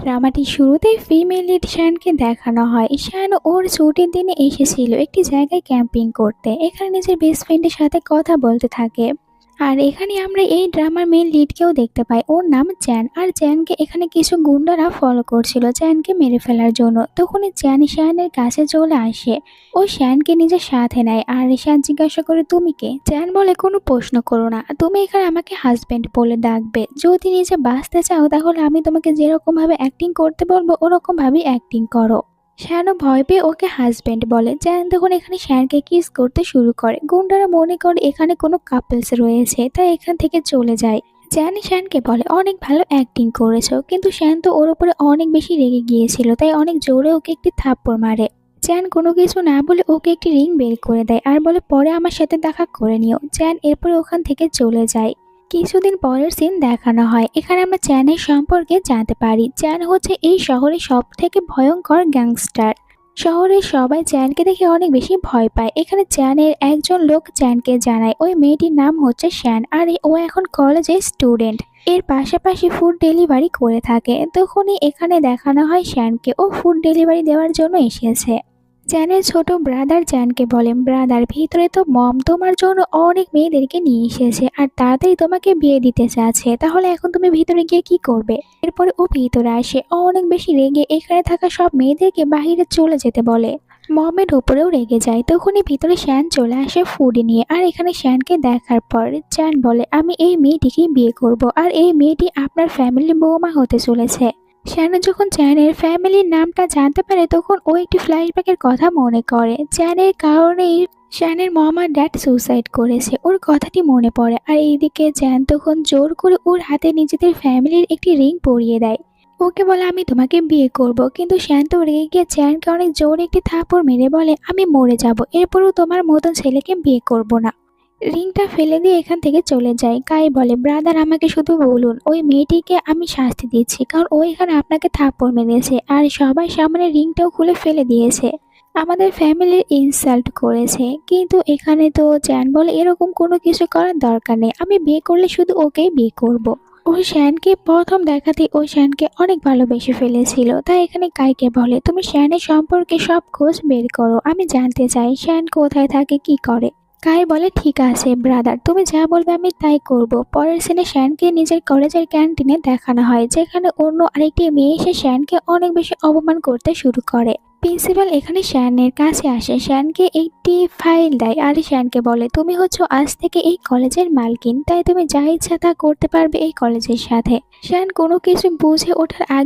ড্রামাটির শুরুতেই female lead শ্যানকে দেখানো হয়। শ্যান ওর ছুটির দিনে এসেছিল একটি জায়গায় ক্যাম্পিং করতে। এখানে নিজের বেস্ট ফ্রেন্ডের সাথে কথা বলতে থাকে। আর এখানে আমরা এই ড্রামার মেন লিডকেও দেখতে পাই, ওর নাম চ্যান। আর চ্যানকে এখানে কিছু গুন্ডারা ফলো করছিল চ্যানকে মেরে ফেলার জন্য। তখনই চ্যান শ্যানের কাছে চলে আসে। ও শ্যানকে নিজের সাথে নেয় আর শ্যান জিজ্ঞাসা করে, তুমি কে? চ্যান বলে, কোনো প্রশ্ন করো না, তুমি এখানে আমাকে হাজবেন্ড বলে ডাকবে। যদি নিজে বাঁচতে চাও তাহলে আমি তোমাকে যেরকম ভাবে অ্যাক্টিং করতে বলবো ওরকম ভাবেই অ্যাক্টিং করো। শ্যানও ভয় পেয়ে ওকে হাজবেন্ড বলে। চ্যান তখন এখানে শ্যানকে কিস করতে শুরু করে। গুন্ডারা মনে করে এখানে কোনো কাপলস রয়েছে, তাই এখান থেকে চলে যায়। চ্যান শ্যানকে বলে, অনেক ভালো অ্যাক্টিং করেছো। কিন্তু শ্যান তো ওর উপরে অনেক বেশি রেগে গিয়েছিল, তাই অনেক জোরে ওকে একটি থাপ্পড় মারে। চ্যান কোনো কিছু না বলে ওকে একটি রিং বের করে দেয় আর বলে, পরে আমার সাথে দেখা করে নিও। চ্যান এরপরে ওখান থেকে চলে যায়। কিছুদিন পরের সিন দেখানো হয়। এখানে আমরা চ্যানের সম্পর্কে জানতে পারি। চ্যান হচ্ছে এই শহরের সব থেকে ভয়ঙ্কর গ্যাংস্টার। শহরের সবাই চ্যানকে দেখে অনেক বেশি ভয় পায়। এখানে চ্যানের একজন লোক চ্যানকে জানায় ওই মেয়েটির নাম হচ্ছে শ্যান, আর ও এখন কলেজে স্টুডেন্ট। এর পাশাপাশি ফুড ডেলিভারি করে থাকে। তখনই এখানে দেখানো হয় শ্যানকে, ও ফুড ডেলিভারি দেওয়ার জন্য এসেছে। চ্যানের ছোট ব্রাদার চ্যানকে বলেন, ব্রাদার, ভিতরে তো মম তোমার জন্য অনেক মেয়েদেরকে নিয়ে এসেছে আর তাড়াতাড়ি তোমাকে বিয়ে দিতে চাচ্ছে, তাহলে এখন তুমি ভিতরে গিয়ে কি করবে? এরপরে ও ভিতরে আসে। ও অনেক বেশি রেগে এখানে থাকা সব মেয়েদেরকে বাইরে চলে যেতে বলে। মমের উপরেও রেগে যায়। তখনই ভিতরে শ্যান চলে আসে ফুড নিয়ে। আর এখানে শ্যানকে দেখার পর চ্যান বলে, আমি এই মেয়েটিকেই বিয়ে করব, আর এই মেয়েটি আপনার ফ্যামিলির বৌমা হতে চলেছে। শ্যানু যখন চ্যানের ফ্যামিলির নামটা জানতে পারে তখন ও একটি ফ্ল্যাশব্যাকের কথা মনে করে। চ্যানের কারণেই শ্যানের মম আর ড্যাড সুসাইড করেছে, ওর কথাটি মনে পড়ে। আর এইদিকে চ্যান তখন জোর করে ওর হাতে নিজেদের ফ্যামিলির একটি রিং পরিয়ে দেয়। ওকে বলে, আমি তোমাকে বিয়ে করব। কিন্তু শ্যান তো রেগে গিয়ে চ্যানকে অনেক জোরে একটি থাপড় মেরে বলে, আমি মরে যাব, এরপরও তোমার মতন ছেলেকে বিয়ে করব না। রিংটা ফেলে দিয়ে এখান থেকে চলে যায়। কাই বলে, ব্রাদার, আমাকে শুধু বলুন ওই মেয়েটিকে আমি শাস্তি দিচ্ছি, কারণ ও এখানে আপনাকে থাপ্পড় মেরেছে আর সবার সামনে রিংটাও খুলে ফেলে দিয়েছে, আমাদের ফ্যামিলির ইনসাল্ট করেছে। কিন্তু এখানে তো চ্যান বলে, এরকম কোনো কিছু করার দরকার নেই, আমি বিয়ে করলে শুধু ওকেই বিয়ে করব। ও শ্যানকে প্রথম দেখাতে ও শ্যানকে অনেক ভালোবেসে ফেলেছিল। তাই এখানে কাইকে বলে, তুমি শ্যানের সম্পর্কে সব খোঁজ বের করো, আমি জানতে চাই শ্যান কোথায় থাকে, কি করে। কাই বলে, ঠিক আছে ব্রাদার, তুমি যা বলবে আমি তাই করব। পরের সিনে শ্যানকে নিজের কলেজের ক্যান্টিনে দেখানো হয়, যেখানে অন্য আরেকটি মেয়ে এসে শ্যানকে অনেক বেশি অপমান করতে শুরু করে। প্রিন্সিপাল এখানে শ্যানের কাছে আসে, শ্যানকে একটি ফাইল দেয় আর শ্যানকে বলে, তুমি হচ্ছে আজ থেকে এই কলেজের মালকিন, তাই তুমি যা ইচ্ছা তা করতে পারবে এই কলেজের সাথে। শ্যান কোনো কিছু বুঝে ওঠার আগে